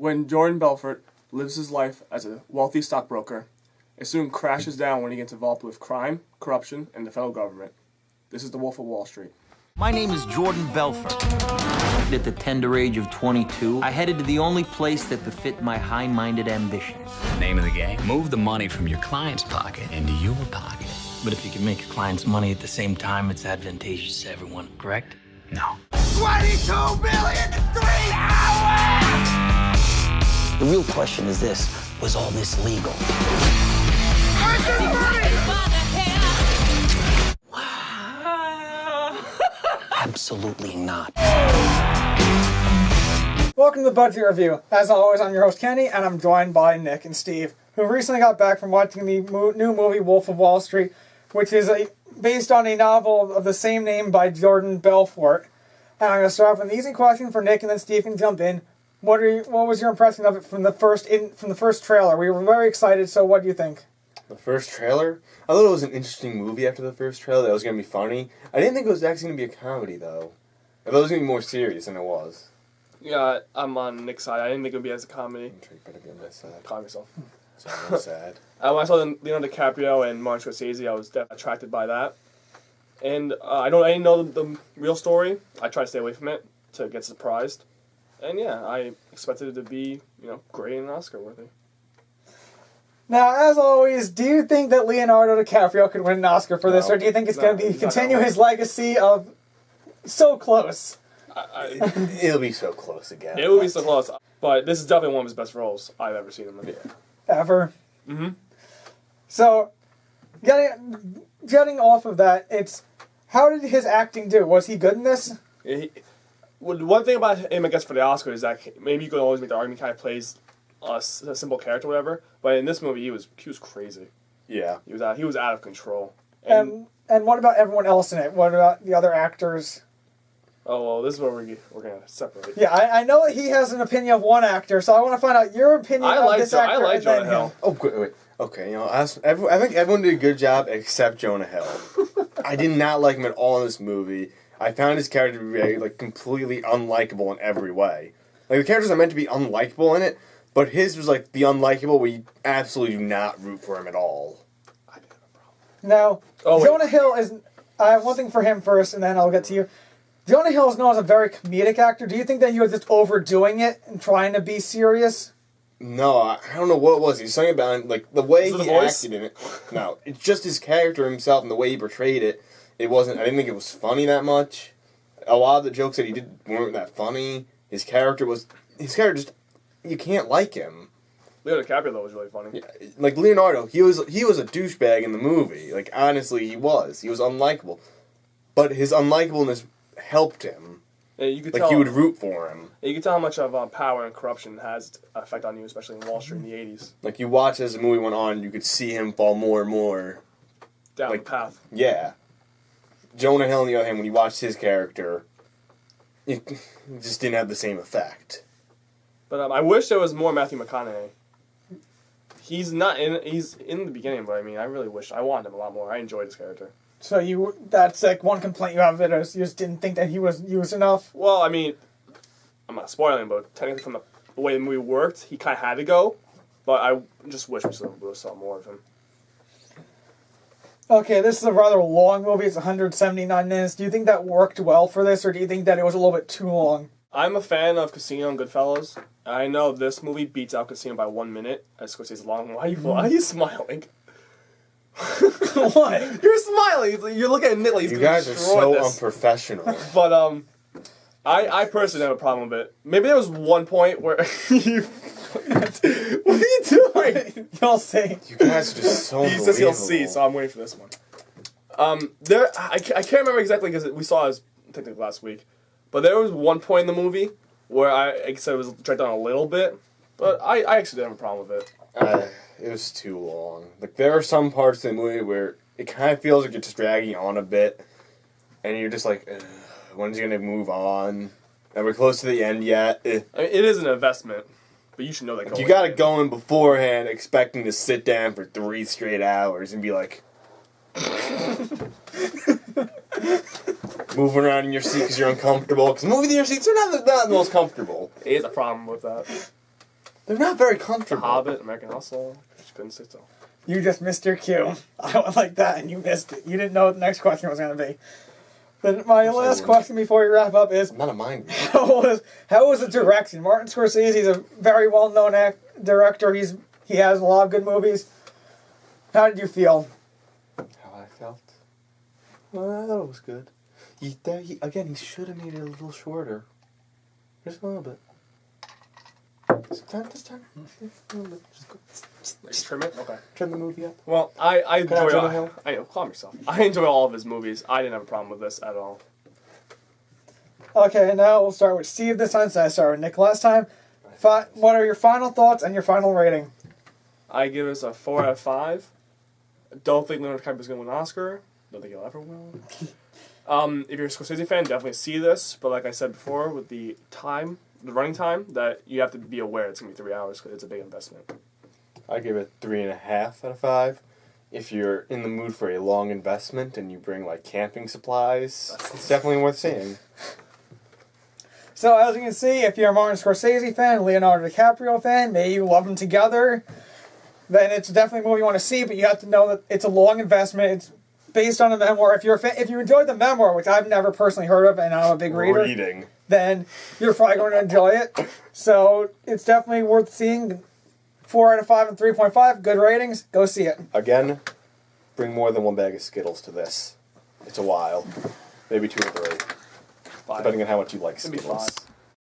When Jordan Belfort lives his life as a wealthy stockbroker, it soon crashes down when he gets involved with crime, corruption, and the federal government. This is The Wolf of Wall Street. My name is Jordan Belfort. At the tender age of 22, I headed to the only place that befit my high-minded ambitions. Name of the game, move the money from your client's pocket into your pocket. But if you can make your clients money at the same time, it's advantageous to everyone, correct? No. 22 billion in 3 hours! The real question is this: was all this legal? Absolutely not. Welcome to the Budge Review. As always, I'm your host Kenny, and I'm joined by Nick and Steve, who recently got back from watching the new movie Wolf of Wall Street, which is based on a novel of the same name by Jordan Belfort. And I'm going to start off with an easy question for Nick, and then Steve can jump in. What was your impression of it from the first trailer? We were very excited. So, what do you think? The first trailer? I thought it was an interesting movie after the first trailer. That was going to be funny. I didn't think it was actually going to be a comedy, though. I thought it was going to be more serious than it was. Yeah, I'm on Nick's side. I didn't think it would be as a comedy. I'm sure you better be on my side. Calm yourself. So I'm sad. When I saw Leonardo DiCaprio and Martin Scorsese, I was definitely attracted by that. And I didn't know the real story. I tried to stay away from it to get surprised. And yeah, I expected it to be, great and Oscar worthy. Now, as always, do you think that Leonardo DiCaprio could win an Oscar for this, or do you think it's going to continue his legacy of so close? It'll be so close again. It will be so close. But this is definitely one of his best roles I've ever seen him in. Yeah. Ever. Mm-hmm. So, getting off of that, how did his acting do? Was he good in this? One thing about him, I guess, for the Oscar is that maybe you could always make the argument he kind of plays a simple character or whatever, but in this movie he was crazy. Yeah. He was out of control. And what about everyone else in it? What about the other actors? Oh, well, this is where we're going to separate. Yeah, I know that he has an opinion of one actor, so I want to find out your opinion of this actor. I like and then Jonah Hill. Oh, wait. Okay, I think everyone did a good job except Jonah Hill. I did not like him at all in this movie. I found his character to be completely unlikable in every way. The characters are meant to be unlikable in it, but his was the unlikable where you absolutely do not root for him at all. I didn't have a problem. Now, Jonah Hill is... I have one thing for him first, and then I'll get to you. Jonah Hill is known as a very comedic actor. Do you think that he was just overdoing it and trying to be serious? No, I don't know what it was. He's something about the way he acted in it. No, it's just his character himself and the way he portrayed it. I didn't think it was funny that much. A lot of the jokes that he did weren't that funny. His character just, you can't like him. Leonardo DiCaprio, though, was really funny. Yeah, Leonardo, he was a douchebag in the movie. Honestly, he was. He was unlikable. But his unlikableness helped him. Yeah, you could tell, you would root for him. Yeah, you could tell how much of power and corruption has an effect on you, especially in Wall Street in the 80s. You watch as the movie went on, you could see him fall more and more down the path. Yeah. Jonah Hill, on the other hand, when you watched his character, it just didn't have the same effect. But I wish there was more Matthew McConaughey. He's in the beginning, but I really wish I wanted him a lot more. I enjoyed his character. So that's one complaint you have of it, is you just didn't think that he was used enough? Well, I'm not spoiling, but technically from the way the movie worked, he kind of had to go. But I just wish we saw more of him. Okay, this is a rather long movie. It's 179 minutes. Do you think that worked well for this, or do you think that it was a little bit too long? I'm a fan of Casino and Goodfellas. I know this movie beats out Casino by 1 minute, as Scorsese's long. Why are you smiling? What? You're smiling. You're looking at Nick like he's You gonna guys are destroy so this. unprofessional. But I personally have a problem with it. Maybe there was one point where you. What are you doing? You'll see. You guys are just so He says he'll see, so I'm waiting for this one. I can't remember exactly because we saw this technically last week, but there was one point in the movie where I said it was dragged on a little bit, but I actually didn't have a problem with it. It was too long. There are some parts of the movie where it kind of feels like it's just dragging on a bit, and you're just like, when's he gonna move on? Are we close to the end yet? It is an investment. But you should know that going You gotta go in beforehand expecting to sit down for 3 straight hours and be like... moving around in your seat because you're uncomfortable. Because moving in your seats are not the most comfortable. It is a problem with that. They're not very The comfortable. Hobbit, American Hustle. Just couldn't sit still. You just missed your cue. I went like that, and you missed it. You didn't know what the next question was going to be. Then my last question before we wrap up is, I'm not a mind reader. how was the direction? Martin Scorsese is a very well-known director. He has a lot of good movies. How did you feel? How I felt? Well, I thought it was good. Again, he should have made it a little shorter. Just a little bit. This time. A little bit. Just trim it? Okay. Trim the movie up. Well, I enjoy Jonah Hill? calm yourself. I enjoy all of his movies. I didn't have a problem with this at all. Okay, now we'll start with Steve this time, so I started with Nick last time. What are your final thoughts and your final rating? I give this a 4 out of 5. Don't think Leonardo DiCaprio is going to win an Oscar. Don't think he'll ever win. If you're a Scorsese fan, definitely see this. But like I said before, with the running time, that you have to be aware it's going to be 3 hours because it's a big investment. I give it 3.5 out of 5. If you're in the mood for a long investment and you bring like camping supplies, it's definitely worth seeing. So as you can see, if you're a Martin Scorsese fan, Leonardo DiCaprio fan, maybe you love them together, then it's definitely a movie you want to see, but you have to know that it's a long investment. It's based on a memoir. If you enjoyed the memoir, which I've never personally heard of, and I'm a big reader, then you're probably going to enjoy it. So it's definitely worth seeing. 4 out of 5 and 3.5. Good ratings. Go see it. Again, bring more than one bag of Skittles to this. It's a while. Maybe 2 or 3. 5. Depending on how much you like Maybe Skittles. 5.